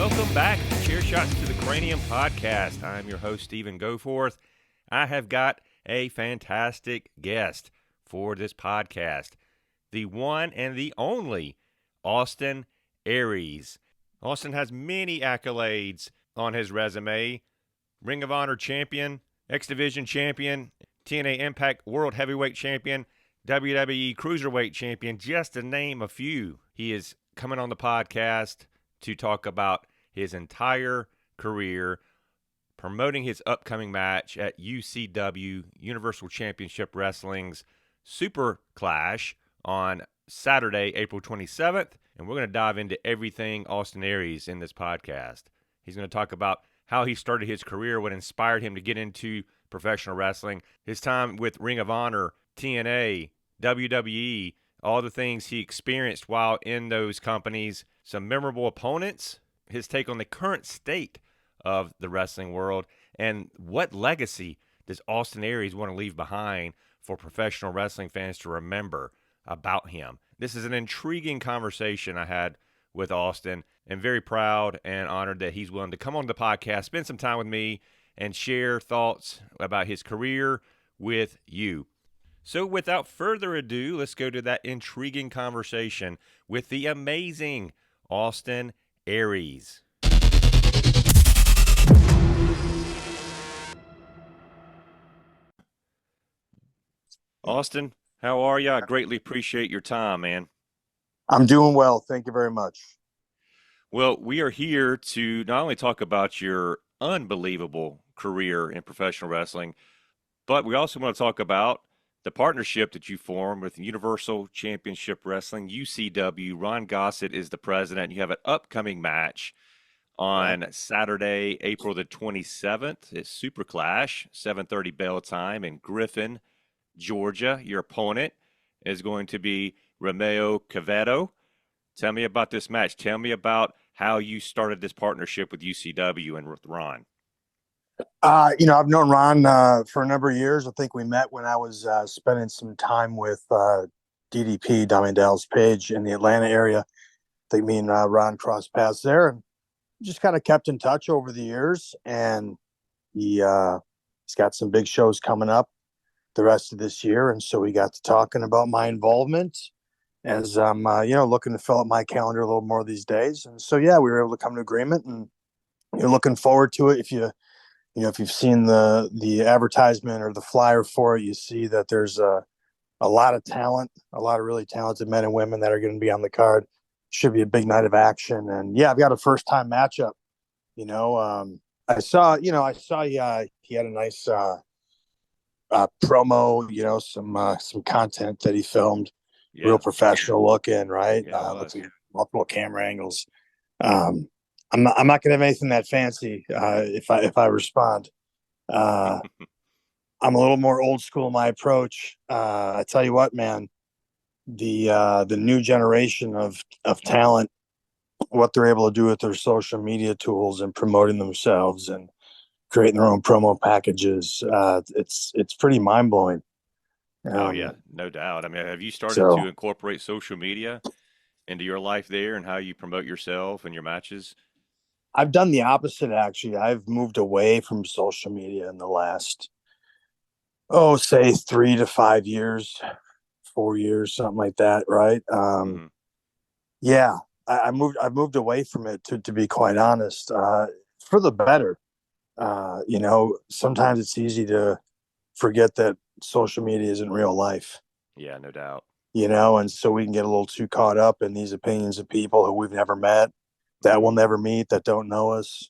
Welcome back to Chair Shots to the Cranium podcast. I'm your host, Stephen Goforth. I have got a fantastic guest for this podcast, the one and the only Austin Aries. Austin has many accolades on his resume: Ring of Honor champion, X Division champion, TNA Impact World Heavyweight champion, WWE Cruiserweight champion, just to name a few. He is coming on the podcast to talk about his entire career, promoting his upcoming match at UCW, Universal Championship Wrestling's Super Clash on Saturday, April 27th. And we're going to dive into everything Austin Aries in this podcast. He's going to talk about how he started his career, what inspired him to get into professional wrestling, his time with Ring of Honor, TNA, WWE, all the things he experienced while in those companies, some memorable opponents, his take on the current state of the wrestling world, and what legacy does Austin Aries want to leave behind for professional wrestling fans to remember about him. This is an intriguing conversation I had with Austin, and very proud and honored that he's willing to come on the podcast, spend some time with me, and share thoughts about his career with you. So without further ado, let's go to that intriguing conversation with the amazing Austin Aries. Austin, how are you? I greatly appreciate your time, man. I'm doing well. Thank you very much. Well, we are here to not only talk about your unbelievable career in professional wrestling, but we also want to talk about the partnership that you formed with Universal Championship Wrestling, UCW. Ron Gossett is the president. You have an upcoming match on Saturday, April the 27th. It's Super Clash, 7:30 bell time in Griffin, Georgia. Your opponent is going to be Romeo Quevedo. Tell me about this match. Tell me about how you started this partnership with UCW and with Ron. I've known Ron for a number of years. I think we met when I was spending some time with DDP, Diamond Dallas Page, in the Atlanta area. I think me and Ron crossed paths there and just kind of kept in touch over the years. And he's got some big shows coming up the rest of this year. And so we got to talking about my involvement as I'm, looking to fill up my calendar a little more these days. And so, yeah, we were able to come to agreement, and you're looking forward to it. If you've seen the advertisement or the flyer for it, you see that there's a lot of talent, a lot of really talented men and women that are going to be on the card. Should be a big night of action. And yeah, I've got a first time matchup. I saw he had a nice promo, some content that he filmed, real professional looking, right? Multiple camera angles. I'm not going to have anything that fancy if I respond. I'm a little more old school in my approach. I tell you what, man, the new generation of talent, what they're able to do with their social media tools and promoting themselves and creating their own promo packages, it's pretty mind blowing. Oh yeah, no doubt. I mean, have you started to incorporate social media into your life there and how you promote yourself and your matches? I've done the opposite, actually. I've moved away from social media in the last, say 3 to 5 years, 4 years, something like that. Right. Yeah, I've moved away from it to be quite honest, for the better. Sometimes it's easy to forget that social media isn't real life. Yeah, no doubt. And so we can get a little too caught up in these opinions of people who we've never met, that we'll never meet, that don't know us,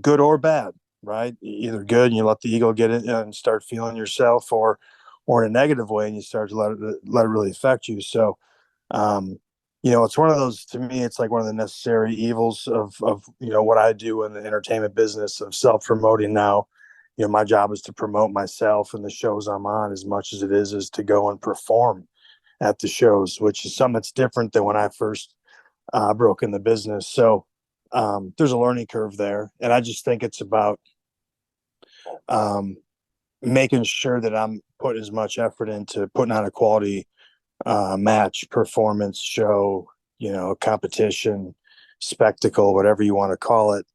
good or bad, right? Either good and you let the ego get in and start feeling yourself, or in a negative way and you start to let it really affect you. So, it's one of those, to me, it's like one of the necessary evils of what I do in the entertainment business of self-promoting now. My job is to promote myself and the shows I'm on as much as it is to go and perform at the shows, which is something that's different than when I first broke in the business. So there's a learning curve there. And I just think it's about making sure that I'm putting as much effort into putting on a quality match, performance, show, competition, spectacle, whatever you want to call it,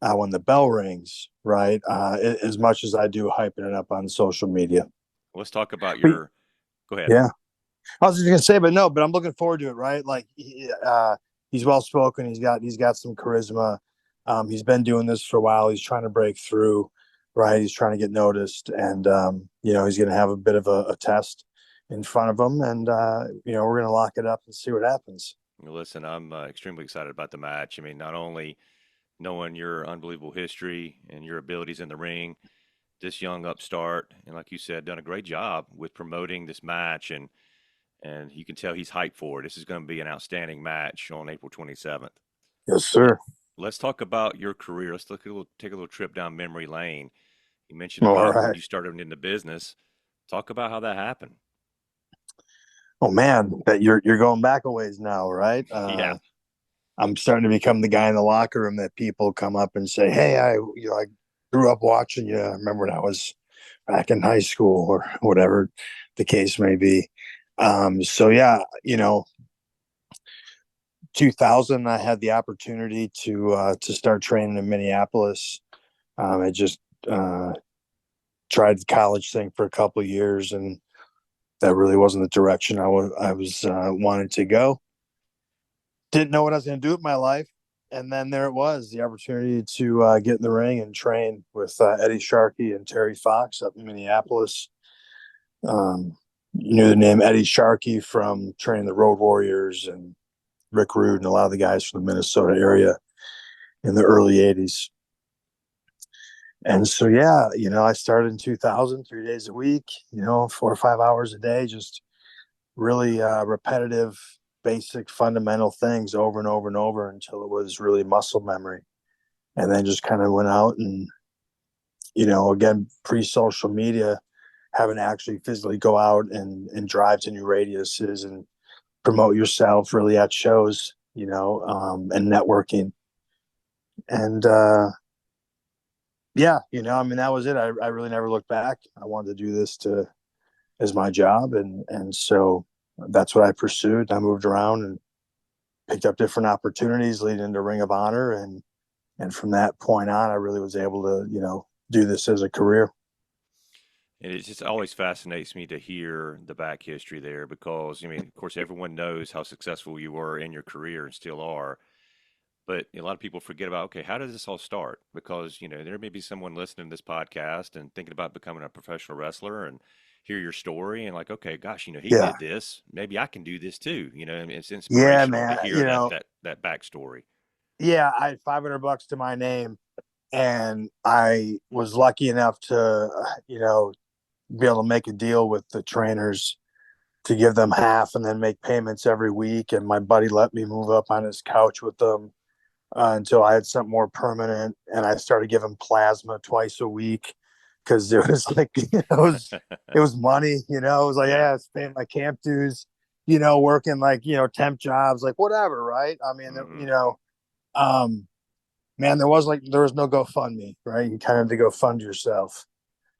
when the bell rings, right? As much as I do hyping it up on social media. Let's talk about But your. Go ahead. yeah, I was just gonna say, but no, but I'm looking forward to it, right? Like he's well spoken. He's got some charisma. He's been doing this for a while. He's trying to break through, right? He's trying to get noticed, and he's gonna have a bit of a test in front of him, and we're gonna lock it up and see what happens. Listen, I'm extremely excited about the match. I mean, not only knowing your unbelievable history and your abilities in the ring, this young upstart, and like you said, done a great job with promoting this match, and you can tell he's hyped for it. This is going to be an outstanding match on April 27th. Yes, Let, sir. let's talk about your career. Let's take a little trip down memory lane. You mentioned All about when right. you started in the business. Talk about how that happened. Oh man, that you're going back a ways now, right? Yeah. I'm starting to become the guy in the locker room that people come up and say, "Hey, I grew up watching you. I remember when I was back in high school or whatever the case may be." So yeah, 2000, I had the opportunity to start training in Minneapolis. I just uh, tried the college thing for a couple of years, and that really wasn't the direction I was wanting to go. Didn't know what I was going to do with my life. And then there it was, the opportunity to get in the ring and train with Eddie Sharkey and Terry Fox up in Minneapolis. You knew the name Eddie Sharkey from training the Road Warriors and Rick Rude and a lot of the guys from the Minnesota area in the early 80s. And so, yeah, I started in 2000, 3 days a week, 4 or 5 hours a day, just really repetitive, basic, fundamental things over and over and over until it was really muscle memory. And then just kind of went out and, again, pre social media, having to actually physically go out and drive to new radiuses and promote yourself really at shows, and networking. And yeah, I mean, that was it. I really never looked back. I wanted to do this as my job. And so that's what I pursued. I moved around and picked up different opportunities leading into Ring of Honor. And from that point on, I really was able to, do this as a career. And it just always fascinates me to hear the back history there because, I mean, of course, everyone knows how successful you were in your career and still are. But a lot of people forget about, okay, how does this all start? Because, there may be someone listening to this podcast and thinking about becoming a professional wrestler and hear your story and like, okay, gosh, he Yeah. did this. Maybe I can do this too. And it's Yeah, inspirational to man. hear that backstory. Yeah, I had $500 to my name, and I was lucky enough to, be able to make a deal with the trainers to give them half and then make payments every week. And my buddy let me move up on his couch with them until I had something more permanent. And I started giving plasma twice a week because it was like, it was money, it was like, Yeah. yeah, I was paying my camp dues, working like, temp jobs, like whatever. Right. I mean, Hmm. um, man, there was no GoFundMe, right? You kind of had to go fund yourself.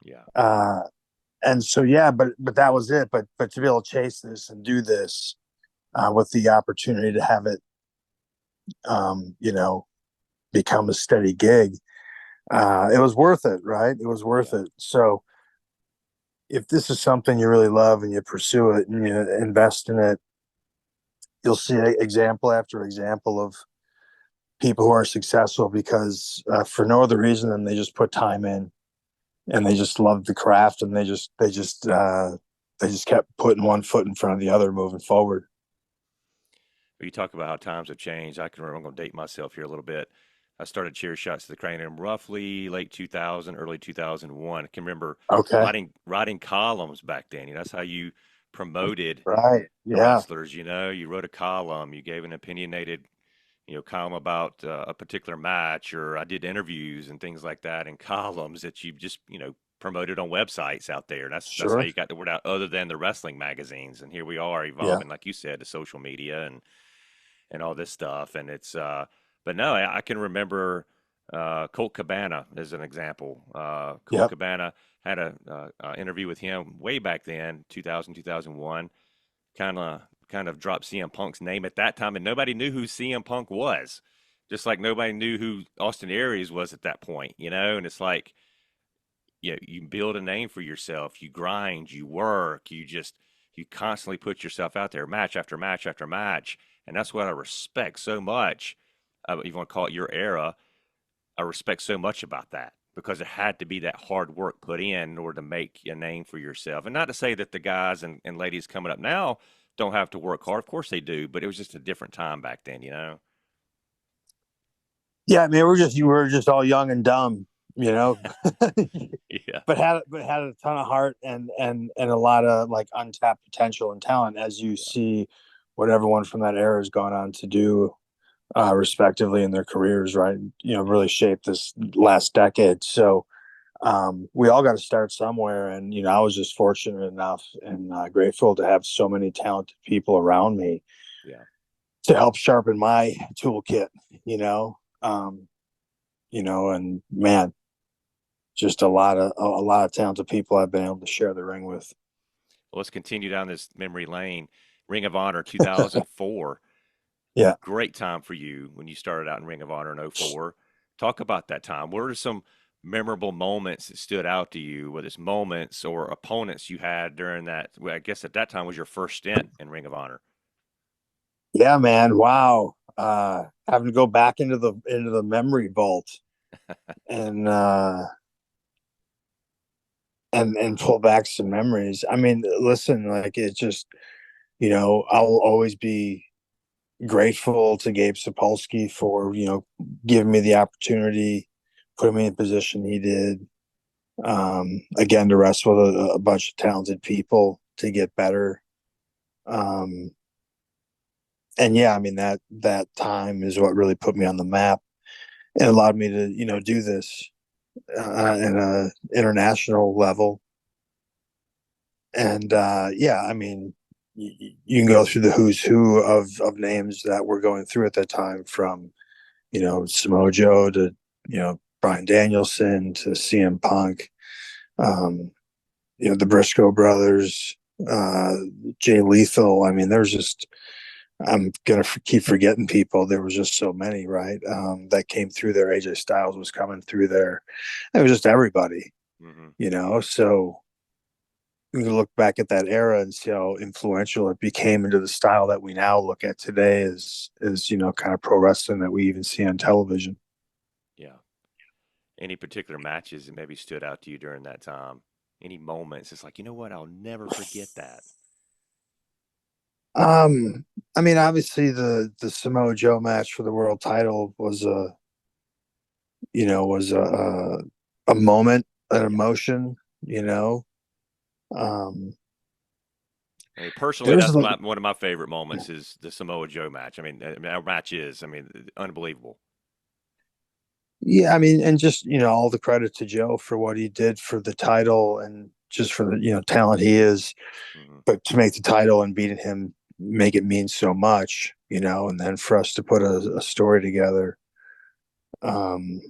Yeah. Uh, and so, yeah, but that was it. But to be able to chase this and do this with the opportunity to have it, um, you know, become a steady gig, it was worth it, right? It was worth Yeah. it. So if this is something you really love and you pursue it and you invest in it, you'll see example after example of people who are successful because for no other reason than they just put time in and they just love the craft and they just kept putting one foot in front of the other moving forward. You talk about how times have changed. I can remember, I'm going to date myself here a little bit. I started Chair Shots to the Cranium roughly late 2000, early 2001. I can remember Okay. writing columns back then. That's how you promoted Right. Yeah. wrestlers. You wrote a column, you gave an opinionated, column about a particular match, or I did interviews and things like that in columns that you just, promoted on websites out there. That's how Sure. you got the word out, other than the wrestling magazines. And here we are Yeah. evolving, like you said, to social media and all this stuff. And but no, I can remember Colt Cabana as an example. Colt Yep. Cabana had a interview with him way back then, 2000, 2001. Kind of dropped CM Punk's name at that time, and nobody knew who CM Punk was. Just like nobody knew who Austin Aries was at that point, and it's like, you build a name for yourself, you grind, you work, you constantly put yourself out there match after match after match. And that's what I respect so much. You want to call it your era. I respect so much about that because it had to be that hard work put in order to make a name for yourself. And not to say that the guys and ladies coming up now don't have to work hard. Of course they do, but it was just a different time back then. Yeah, I mean, you were just all young and dumb, you know, Yeah, but had a ton of heart and a lot of like untapped potential and talent, as you yeah, see what everyone from that era has gone on to do, respectively in their careers, right? yeah, Really shaped this last decade. So we all got to start somewhere, and I was just fortunate enough and grateful to have so many talented people around me yeah. to help sharpen my toolkit. You know, um, and man, just a lot of talented people I've been able to share the ring with. Well, let's continue down this memory lane. Ring of Honor 2004. Yeah. Great time for you when you started out in Ring of Honor in '04. Talk about that time. What are some memorable moments that stood out to you, whether it's moments or opponents you had during that? Well, I guess at that time was your first stint in Ring of Honor. Yeah, man. Wow. Having to go back into the memory vault and and pull back some memories. I mean, listen, like it just, I'll always be grateful to Gabe Sapolsky for, giving me the opportunity, putting me in the position he did. Again, to wrestle with a bunch of talented people to get better. Um, and yeah, I mean that time is what really put me on the map and allowed me to, do this in a international level. And yeah, I mean, you can go through the who's who of names that were going through at that time, from Samoa Joe to Bryan Danielson to CM Punk, um, the Briscoe brothers, uh, Jay Lethal. I mean, there's just I'm gonna keep forgetting people. There was just so many, right? That came through there. AJ Styles was coming through there. It was just everybody, Hmm. So we can look back at that era and see how influential it became into the style that we now look at today as kind of pro wrestling that we even see on television. Yeah. Any particular matches that maybe stood out to you during that time? Any moments? It's like, you know what? I'll never forget that. Um, I mean, obviously the Samoa Joe match for the world title was a moment, an Yeah. emotion. You know, um, I mean, personally, there's that's like, one of my favorite moments is the Samoa Joe match. Our match is, unbelievable. yeah, I mean, and just all the credit to Joe for what he did for the title and just for the talent he is, Hmm. but to make the title and beating him make it mean so much, and then for us to put a story together, um,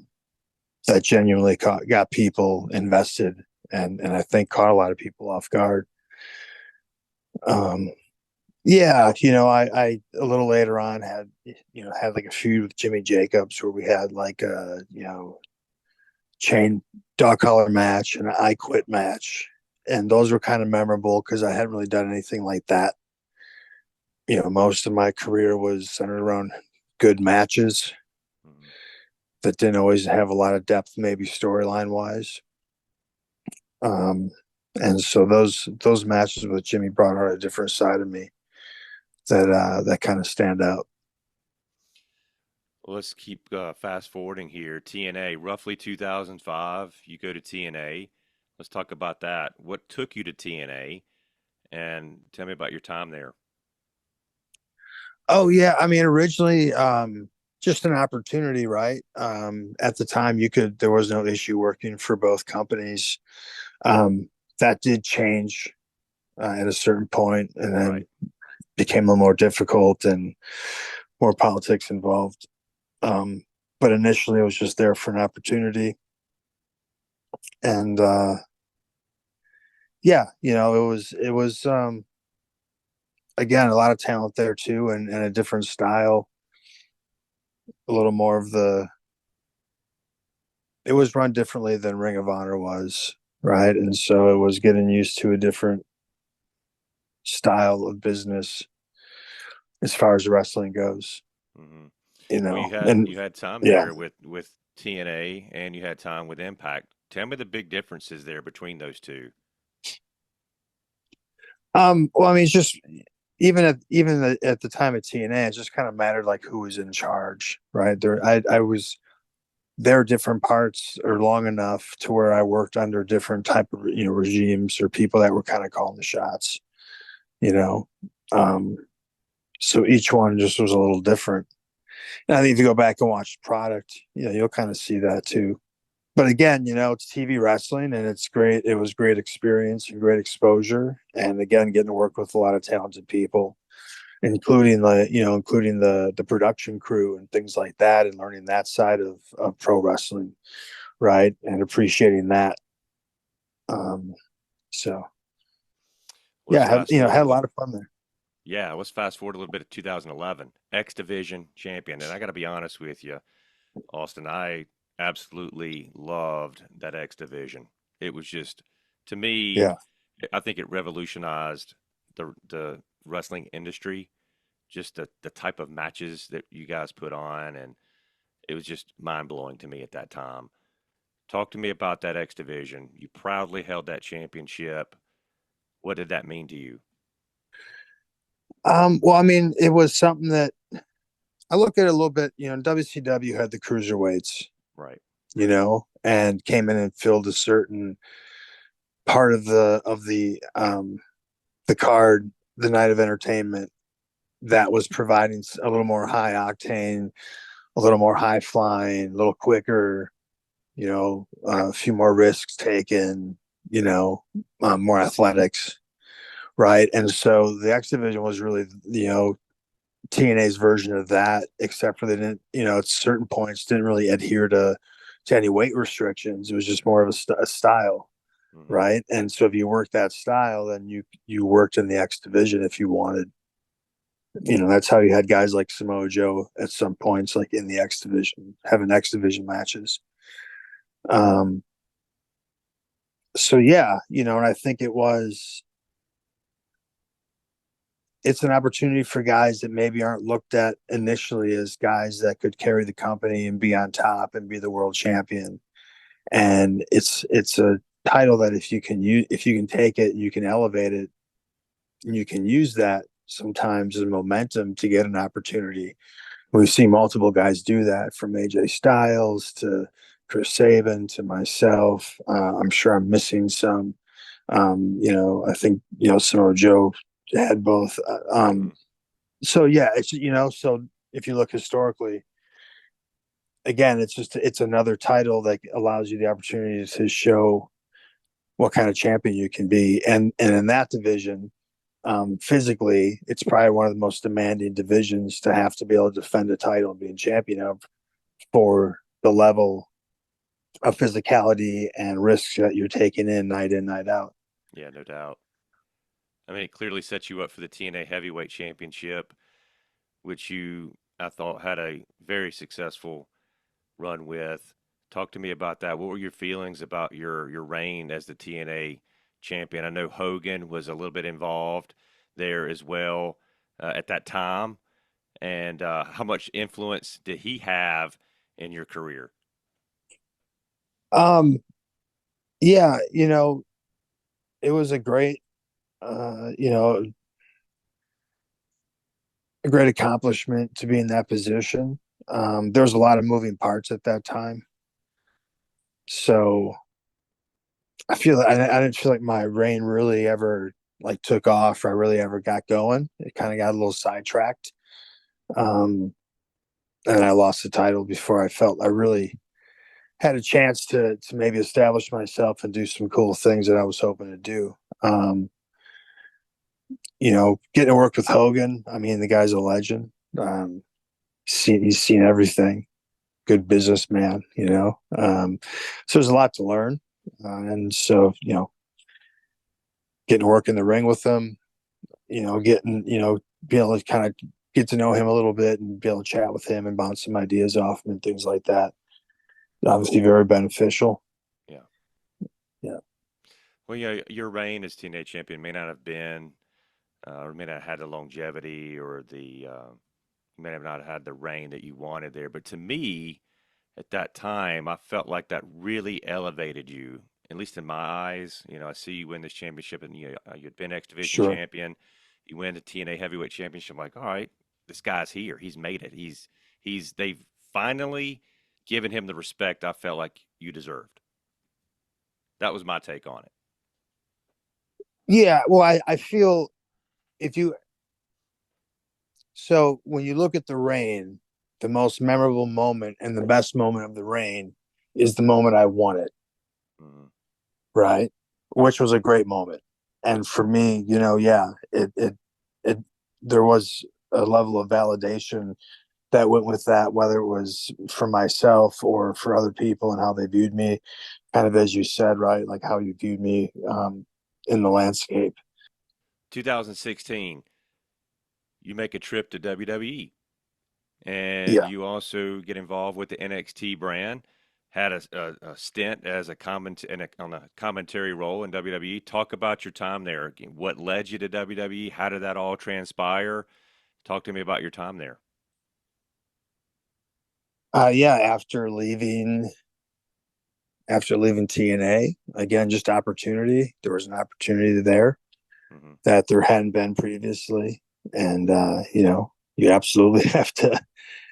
that genuinely got people invested and I think caught a lot of people off guard. Um, yeah, I a little later on had like a feud with Jimmy Jacobs where we had like a chain dog collar match and an I quit match, and those were kind of memorable because I hadn't really done anything like that. Most of my career was centered around good matches Hmm. that didn't always have a lot of depth, maybe storyline wise. Um, and so those matches with Jimmy brought out a different side of me that kind of stand out. Well, let's keep fast forwarding here. TNA, roughly 2005. You go to TNA. Let's talk about that. What took you to TNA? And tell me about your time there. Oh yeah, I mean originally just an opportunity, right? At the time there was no issue working for both companies. Um, that did change at a certain point and Right. then became a little more difficult and more politics involved. Um, but initially it was just there for an opportunity. And yeah, it was again a lot of talent there too and a different style. a little more of the. It was run differently than Ring of Honor was, right? And so it was getting used to a different style of business as far as wrestling goes, Hmm. you Well, know. you had And you had time yeah, there with TNA, and you had time with Impact. Tell me the big differences there between those two. well, I mean, it's just even at the time of TNA, it just kind of mattered like who was in charge, right? I was there different parts or long enough to where I worked under different type of regimes or people that were kind of calling the shots, you know. Um, so each one just was a little different. And I think if you go back and watch the product, you'll kind of see that too. But again, it's TV wrestling and it's great. It was great experience and great exposure. And again, getting to work with a lot of talented people, including the production crew and things like that, and learning that side of pro wrestling, right? And appreciating that. Um, so Let's yeah, fast had a forward. lot of fun there. Yeah, let's fast forward a little bit to 2011. X Division champion, and I got to be honest with you, Austin, I absolutely loved that X Division. It was just, to me, Yeah. I think it revolutionized the wrestling industry. Just the type of matches that you guys put on, and it was just mind blowing to me at that time. Talk to me about that X Division. You proudly held that championship. What did that mean to you? Well, I mean, it was something that I look at it a little bit. WCW had the cruiserweights, Right. and came in and filled a certain part of the card, the night of entertainment that was providing a little more high octane, a little more high flying, a little quicker, a few more risks taken, more athletics, right? And so the X Division was really, TNA's version of that, except for they didn't, at certain points didn't really adhere to any weight restrictions. It was just more of a style, Hmm. right? And so if you worked that style, then you worked in the X Division if you wanted. That's how you had guys like Samoa Joe at some points, like in the X Division, having X Division matches. Um, so yeah, and I think it's an opportunity for guys that maybe aren't looked at initially as guys that could carry the company and be on top and be the world champion. And it's a title that if you can take it, you can elevate it, and you can use that sometimes as momentum to get an opportunity. We've seen multiple guys do that, from AJ Styles to Chris Sabin to myself. I'm sure I'm missing some. I think Samoa Joe had both. Hmm. So yeah, so if you look historically, again, it's another title that allows you the opportunity to show what kind of champion you can be, and in that division, physically, it's probably one of the most demanding divisions to have to be able to defend a title and being champion of, for the level of physicality and risks that you're taking in, night out. Yeah, no doubt. I mean, it clearly sets you up for the TNA Heavyweight Championship, which you, I thought, had a very successful run with. Talk to me about that. What were your feelings about your reign as the TNA champion? I know Hogan was a little bit involved there as well at that time, and how much influence did he have in your career? Um, yeah, it was a great accomplishment to be in that position. There was a lot of moving parts at that time, so I didn't feel like my reign really ever like took off, or I really ever got going. It kind of got a little sidetracked, um, and I lost the title before I felt I really had a chance to maybe establish myself and do some cool things that I was hoping to do. Um, getting to work with Hogan. I mean, the guy's a legend. He's seen everything. Good businessman. So there's a lot to learn, and so getting to work in the ring with him. Getting being able to kind of get to know him a little bit and be able to chat with him and bounce some ideas off him and things like that. Obviously, very beneficial. Yeah. Yeah, Well, yeah, your reign as TNA champion may not have been, or may not have had the longevity or you may have not had the reign that you wanted there. But to me, at that time, I felt like that really elevated you, at least in my eyes. You know, I see you win this championship, and you'd been X Division sure. champion. You win the TNA Heavyweight Championship. I'm like, all right, this guy's here. He's made it. They've finally given him the respect I felt like you deserved. That was my take on it. Yeah, well, I feel if you so when you look at the reign, the most memorable moment and the best moment of the reign is the moment I won it, Mm-hmm. right? Which was a great moment. And for me, yeah, it there was a level of validation that went with that, whether it was for myself or for other people and how they viewed me, kind of as you said, right? Like how you viewed me in the landscape. 2016, you make a trip to WWE, and Yeah. you also get involved with the NXT brand. Had a stint as on a commentary role in WWE. Talk about your time there. What led you to WWE? How did that all transpire? Talk to me about your time there. Yeah. After leaving TNA, again, just opportunity. There was an opportunity there Hmm. that there hadn't been previously. And, you absolutely have to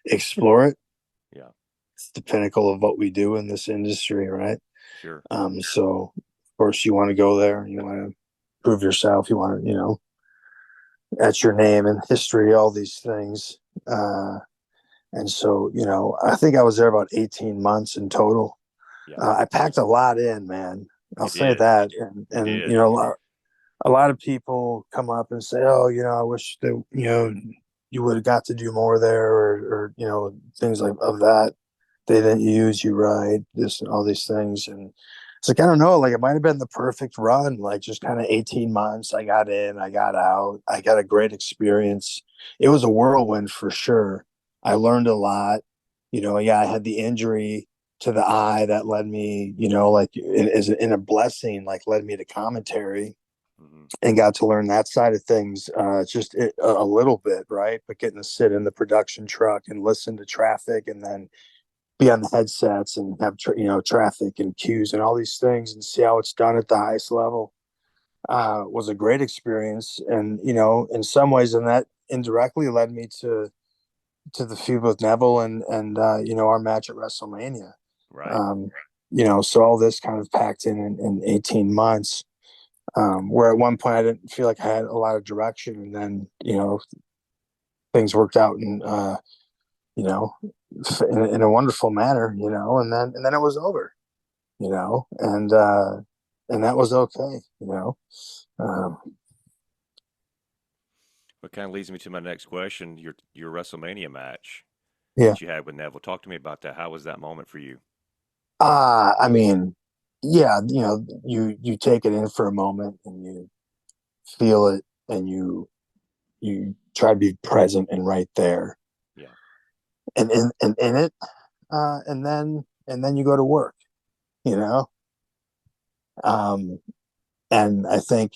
explore it. Yeah, It's the pinnacle of what we do in this industry, right? sure. So of course you want to go there, you want to prove yourself, you want to, at your name and history, all these things. And so, I think I was there about 18 months in total. Yeah, I packed a lot in, man. I'll you say did. that. You And did. a lot of people come up and say, "Oh, I wish that you would have got to do more there," or things like of that. They didn't use you right. This and all these things, and it's like I don't know. Like it might have been the perfect run. Like just kind of 18 months. I got in, I got out, I got a great experience. It was a whirlwind for sure. I learned a lot. Yeah, I had the injury to the eye that led me, like is in a blessing, like led me to commentary Hmm. and got to learn that side of things just a little bit, right? But getting to sit in the production truck and listen to traffic and then be on the headsets and have, traffic and cues and all these things and see how it's done at the highest level was a great experience. And, in some ways, and that indirectly led me to the feud with Neville and our match at WrestleMania. Right. Um, so all this kind of packed in 18 months where at one point I didn't feel like I had a lot of direction, and then things worked out and you know in a wonderful manner, and then it was over, and that was okay, um, What kind of leads me to my next question. Your WrestleMania match yeah. that you had with Neville. Talk to me about that. How was that moment for you? I mean, yeah, you take it in for a moment and you feel it and you try to be present and right there Yeah. and in it, and then you go to work, you know um and I think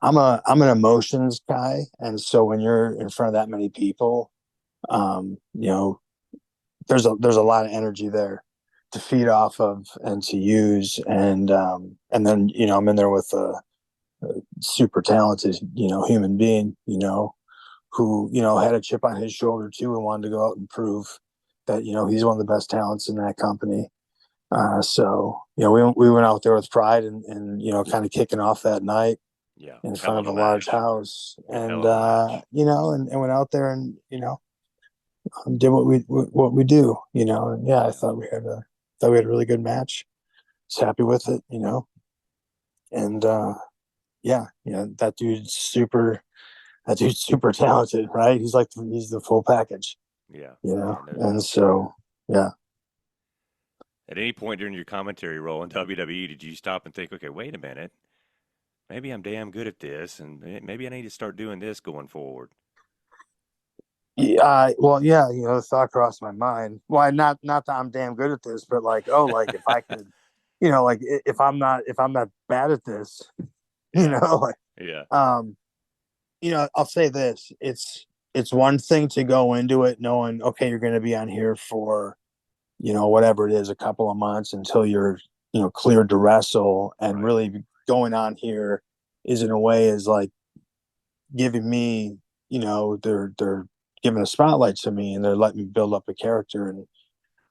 I'm an emotions guy, and so when you're in front of that many people, um you know there's a lot of energy there to feed off of and to use, and then I'm in there with a super talented human being, who had a chip on his shoulder too and wanted to go out and prove that he's one of the best talents in that company. So we went out there with pride and kind of kicking off that night Yeah. in Hell front of of a a large match. house, Hell and of a match. and went out there and did what we do, and yeah, I Yeah. thought we had a really good match. Was happy with it, and yeah, that dude's super talented, right? He's the full package, Yeah. Yeah. No and doubt. so yeah. At any point during your commentary role in WWE, did you stop and think, okay, wait a minute, maybe I'm damn good at this, and maybe I need to start doing this going forward? Yeah, well, yeah, the thought crossed my mind. Well, not that I'm damn good at this, but like, oh, like if I could, like if I'm not bad at this, Yeah. like, Yeah. um, I'll say this: it's one thing to go into it knowing, okay, you're going to be on here for, whatever it is, a couple of months until you're, cleared to wrestle, and Right. really going on here is in a way is like giving me, they're giving a spotlight to me and they're letting me build up a character.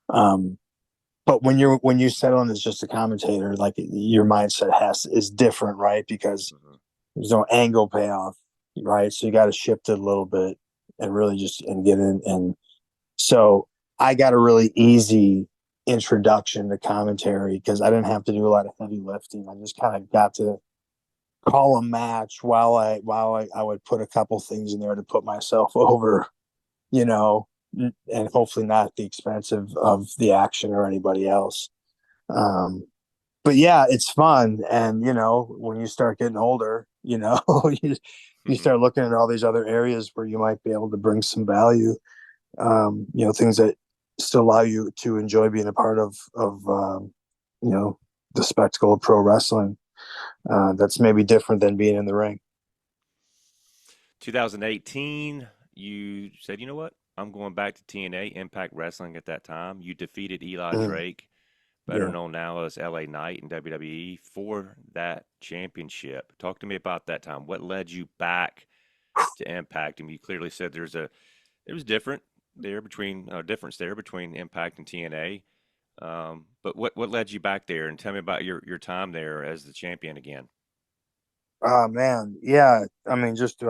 And but when you settle in as just a commentator, like your mindset is different, right? Because Hmm. there's no angle payoff, right? So you got to shift it a little bit and really just and get in. And so I got a really easy introduction to commentary because I didn't have to do a lot of heavy lifting. I just kind of got to call a match while I would put a couple things in there to put myself over, you know, and hopefully not at the expense of the action or anybody else. Um, but yeah, it's fun. And, when you start getting older, you, you Hmm. start looking at all these other areas where you might be able to bring some value, things that still allow you to enjoy being a part of you know, the spectacle of pro wrestling. That's maybe different than being in the ring. 2018, you said, you know what? I'm going back to TNA Impact Wrestling at that time. You defeated Eli Mm, Drake, better yeah. known now as LA Knight in WWE, for that championship. Talk to me about that time. What led you back to Impact? And you clearly said it was different there between difference there between Impact and TNA. But what led you back there? And tell me about your time there as the champion again. Oh man, yeah. I mean, just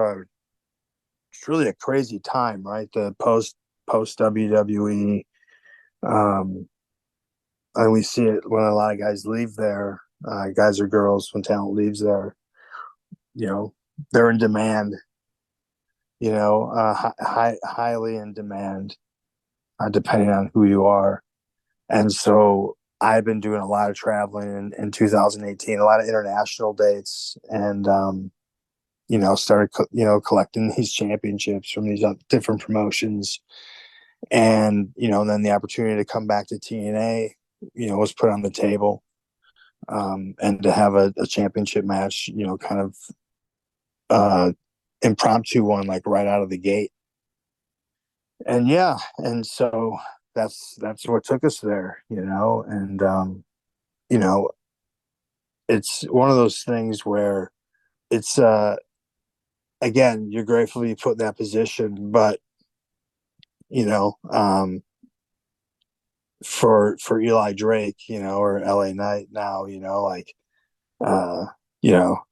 it's really a crazy time, right? The post WWE, and we see it when a lot of guys leave there, guys or girls, when talent leaves there. You know, they're in demand. Highly in demand, depending on who you are. And so I've been doing a lot of traveling in 2018, a lot of international dates, and started collecting these championships from these different promotions. And then the opportunity to come back to TNA, was put on the table, and to have a championship match, kind of uh, impromptu one, like right out of the gate. And yeah, and so that's what took us there, and you know, it's one of those things where it's again, you're grateful you put in that position, but you know, for Eli Drake, or LA Knight now, like uh, you know,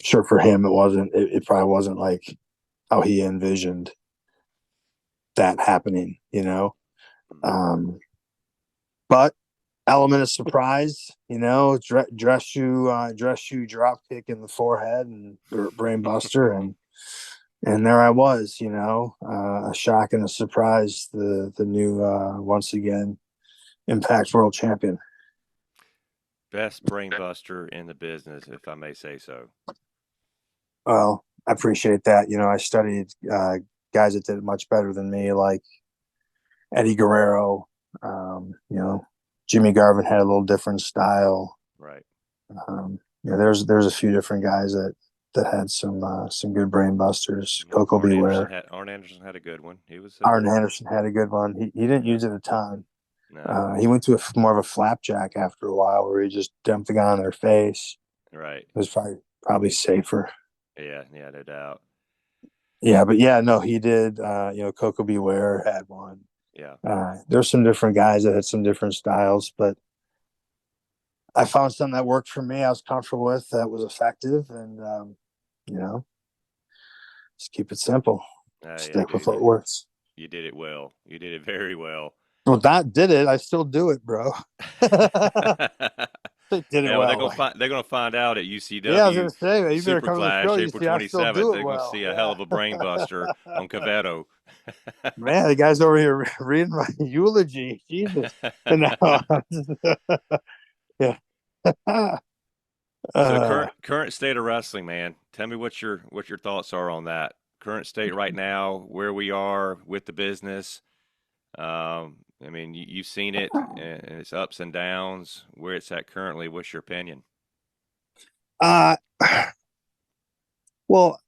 sure for him it probably wasn't like how he envisioned that happening, Um, but element of surprise, dress shoe drop kick in the forehead and brain buster, and there I was, a shock and a surprise, the new once again Impact World Champion. Best brain buster in the business, if I may say so. Well, I appreciate that. I studied guys that did it much better than me, like Eddie Guerrero. Jimmy Garvin had a little different style. Right. There's a few different guys that had some good brain busters. Yeah. Coco Beware. Arn Anderson had a good one. He was Arn Anderson had a good one. He didn't yeah. use it a ton. No. He went to more of a flapjack after a while, where he just dumped the guy on their face. Right. It was probably safer. Yeah. Yeah. No doubt. Yeah, but yeah, no, he did. Coco Beware had one. Yeah. There's some different guys that had some different styles, but I found something that worked for me. I was comfortable with, that was effective, and you know, just keep it simple. Yeah, Stick with dude. what works. You did it well. You did it very well. Well, that did it. I still do it, bro. They did it Yeah, well, well. they're gonna find out at Yeah, I was UCW gonna say, man, you better Super come to the show. Clash You April see, I still 27th. do it They're gonna well. see a hell Yeah. of a brain buster on Caveto. Man, the guy's over here reading my eulogy. Jesus. And now, yeah. So Uh, current state of wrestling, man. Tell me what your thoughts are on that current state right now, where we are with the business. I mean, you've seen it and its ups and downs. Where it's at currently, what's your opinion? Uh, well,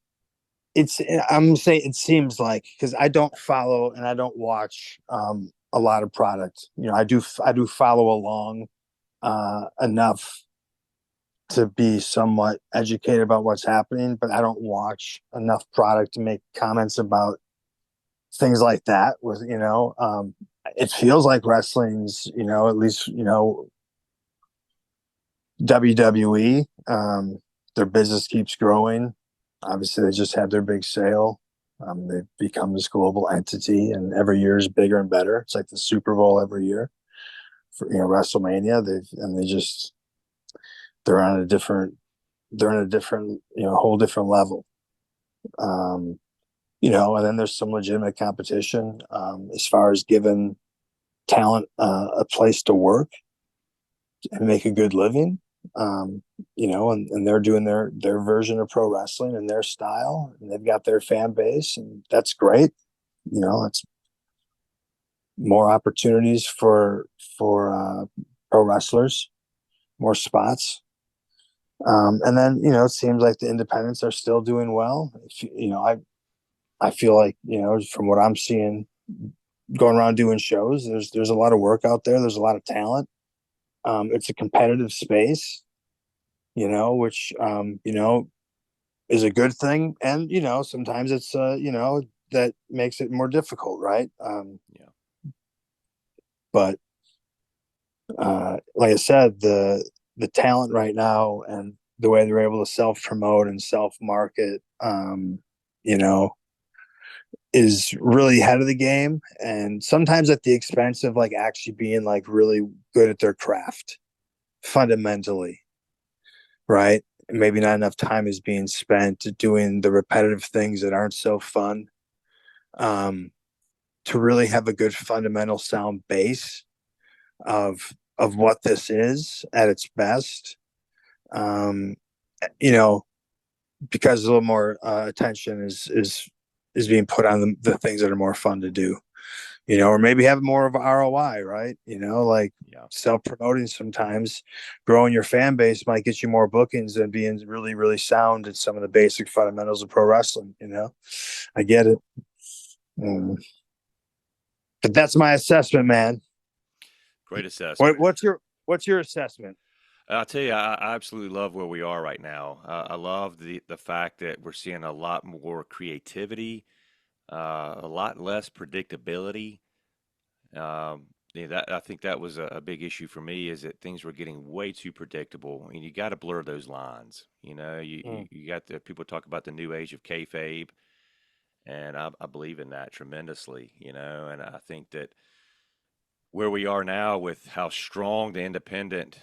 it's I'm saying it seems like because I don't follow and I don't watch a lot of product. I do follow along enough to be somewhat educated about what's happening, but I don't watch enough product to make comments about things like that. It feels like wrestling's, at least WWE. Their business keeps growing. Obviously, they just had their big sale. They've become this global entity, and every year is bigger and better. It's like the Super Bowl every year for WrestleMania. They're on a different whole different level. Um, and then there's some legitimate competition as far as giving talent a place to work and make a good living. And they're doing their version of pro wrestling and their style, and they've got their fan base, and that's great. It's more opportunities for pro wrestlers, more spots. And then it seems like the independents are still doing well. I feel like from what I'm seeing, going around doing shows, there's a lot of work out there. There's a lot of talent. It's a competitive space, which is a good thing, and sometimes it's that makes it more difficult, right? Yeah. But like I said, the talent right now and the way they're able to self promote and self market, you know, is really ahead of the game, and sometimes at the expense of like actually being like really good at their craft fundamentally, right? And maybe not enough time is being spent doing the repetitive things that aren't so fun. Um, to really have a good fundamental sound base of what this is at its best. Um, you know, because a little more attention is being put on the things that are more fun to do. Or maybe have more of a ROI, right? Like Yeah. self promoting sometimes, growing your fan base might get you more bookings than being really, really sound at some of the basic fundamentals of pro wrestling. I get it. Mm. But that's my assessment, man. Great What, assessment. what's your what's your assessment? I'll tell you, I absolutely love where we are right now. I love the fact that we're seeing a lot more creativity, a lot less predictability. That I think that was a big issue for me is that things were getting way too predictable, and you got to blur those lines. Mm. You got the people talk about the new age of kayfabe, and I believe in that tremendously. And I think that where we are now with how strong the independent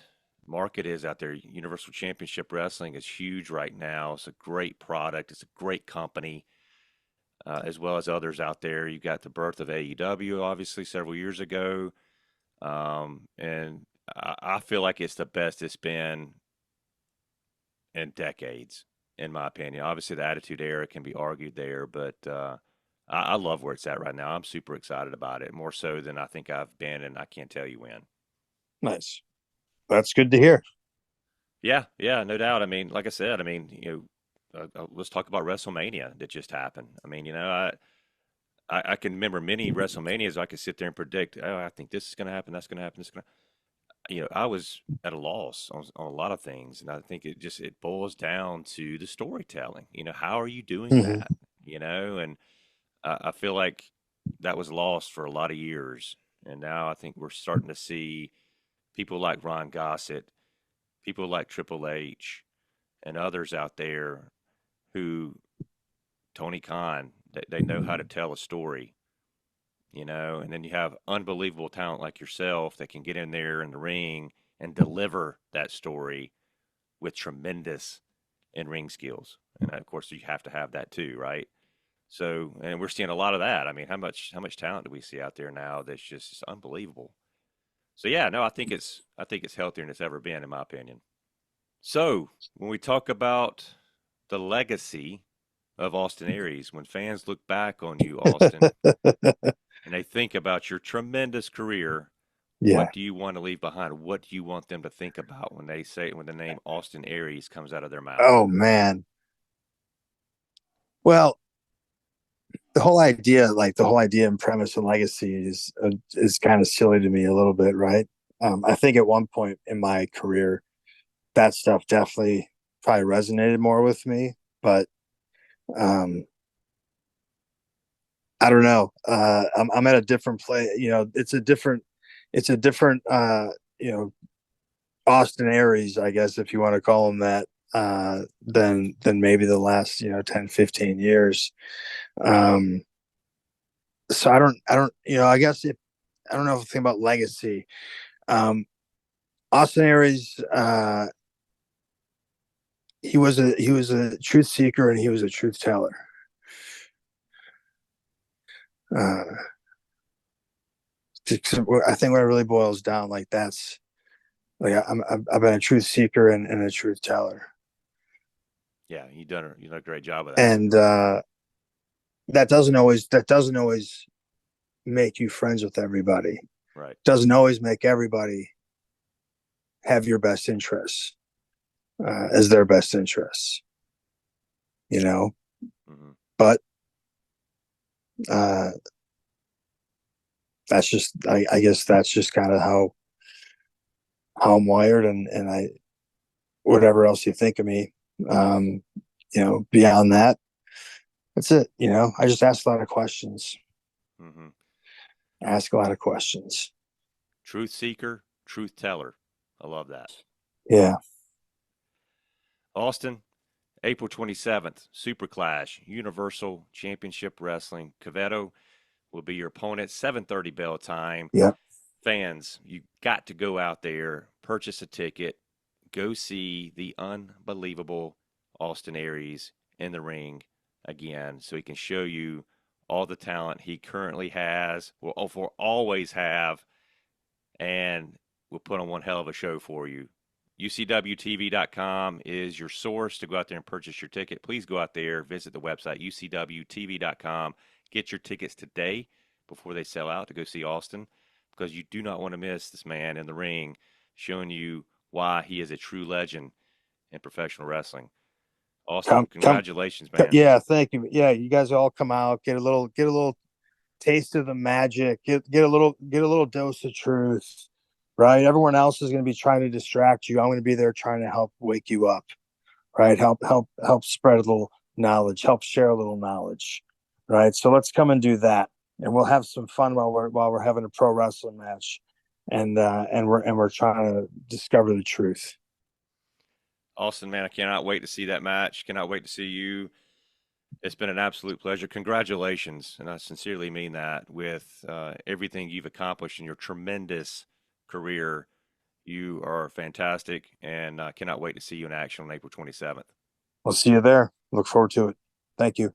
market is out there, Universal Championship Wrestling is huge right now. It's a great product. It's a great company, as well as others out there. You got the birth of AEW, obviously, several years ago. And I feel like it's the best it's been in decades, in my opinion. Obviously, the Attitude Era can be argued there, but I love where it's at right now. I'm super excited about it, more so than I think I've been, and I can't tell you when. Nice. That's good to hear. Yeah, yeah, no doubt. I mean, like I said, I mean, let's talk about WrestleMania that just happened. I mean, I can remember many WrestleManias. I could sit there and predict. Oh, I think this is going to happen. That's going to happen. This is going to. I was at a loss on a lot of things, and I think it boils down to the storytelling. How are you doing Mm-hmm. that? And I feel like that was lost for a lot of years, and now I think we're starting to see people like Ron Gossett, people like Triple H, and others out there who Tony Khan, they know how to tell a story. And then you have unbelievable talent like yourself that can get in there in the ring and deliver that story with tremendous in ring skills. And of course, you have to have that too, right? So, and we're seeing a lot of that. I mean, how much talent do we see out there now that's just unbelievable? So yeah, no, I think it's healthier than it's ever been, in my opinion. So when we talk about the legacy, of Austin Aries. When fans look back on you, Austin, and they think about your tremendous career, Yeah. what do you want to leave behind? What do you want them to think about when they say when the name Austin Aries comes out of their mouth? Oh man. Well, the whole idea and premise and legacy is kind of silly to me a little bit, right? I think at one point in my career, that stuff definitely probably resonated more with me, but um, I don't know. I'm at a different place. It's a different, Austin Aries, I guess, if you want to call him that, than maybe the last, 10, 15 years. Um, so I don't, I guess if I don't know if I think about legacy. Um, Austin Aries, he was a truth seeker and he was a truth teller. Uh, I think when it really boils down, like that's like I've been a truth seeker and a truth teller, Yeah, you done a great job of that. and that doesn't always make you friends with everybody. Right. Doesn't always make everybody have your best interests as their best interests, you know. Hmm. But uh, I guess that's just kind of how I'm wired, and I whatever else you think of me, um, beyond that, that's it. I just ask a lot of questions. Hmm. I ask a lot of questions. Truth seeker, truth teller. I love that. Yeah. Austin, April 27th, Super Clash, Universal Championship Wrestling. Quevedo will be your opponent, 7:30 bell time. Yep. Fans, you got to go out there, purchase a ticket, go see the unbelievable Austin Aries in the ring again so he can show you all the talent he currently has, will always have, and we'll put on one hell of a show for you. UCWTV.com is your source to go out there and purchase your ticket. Please go out there, visit the website, UCWTV.com. Get your tickets today before they sell out to go see Austin because you do not want to miss this man in the ring showing you why he is a true legend in professional wrestling. Austin, Come. congratulations, man. Yeah. Thank you. Yeah. You guys all come out, get a little taste of the magic, get a little dose of truth, right? Everyone else is going to be trying to distract you. I'm going to be there trying to help wake you up, right? Help spread a little knowledge, help share a little knowledge, right? So let's come and do that, and we'll have some fun while we're having a pro wrestling match, and we're trying to discover the truth. Austin, man, I cannot wait to see that match. Cannot wait to see you. It's been an absolute pleasure. Congratulations, and I sincerely mean that, with everything you've accomplished in your tremendous career. You are fantastic, and cannot wait to see you in action on April 27th. We'll see you there. Look forward to it. Thank you.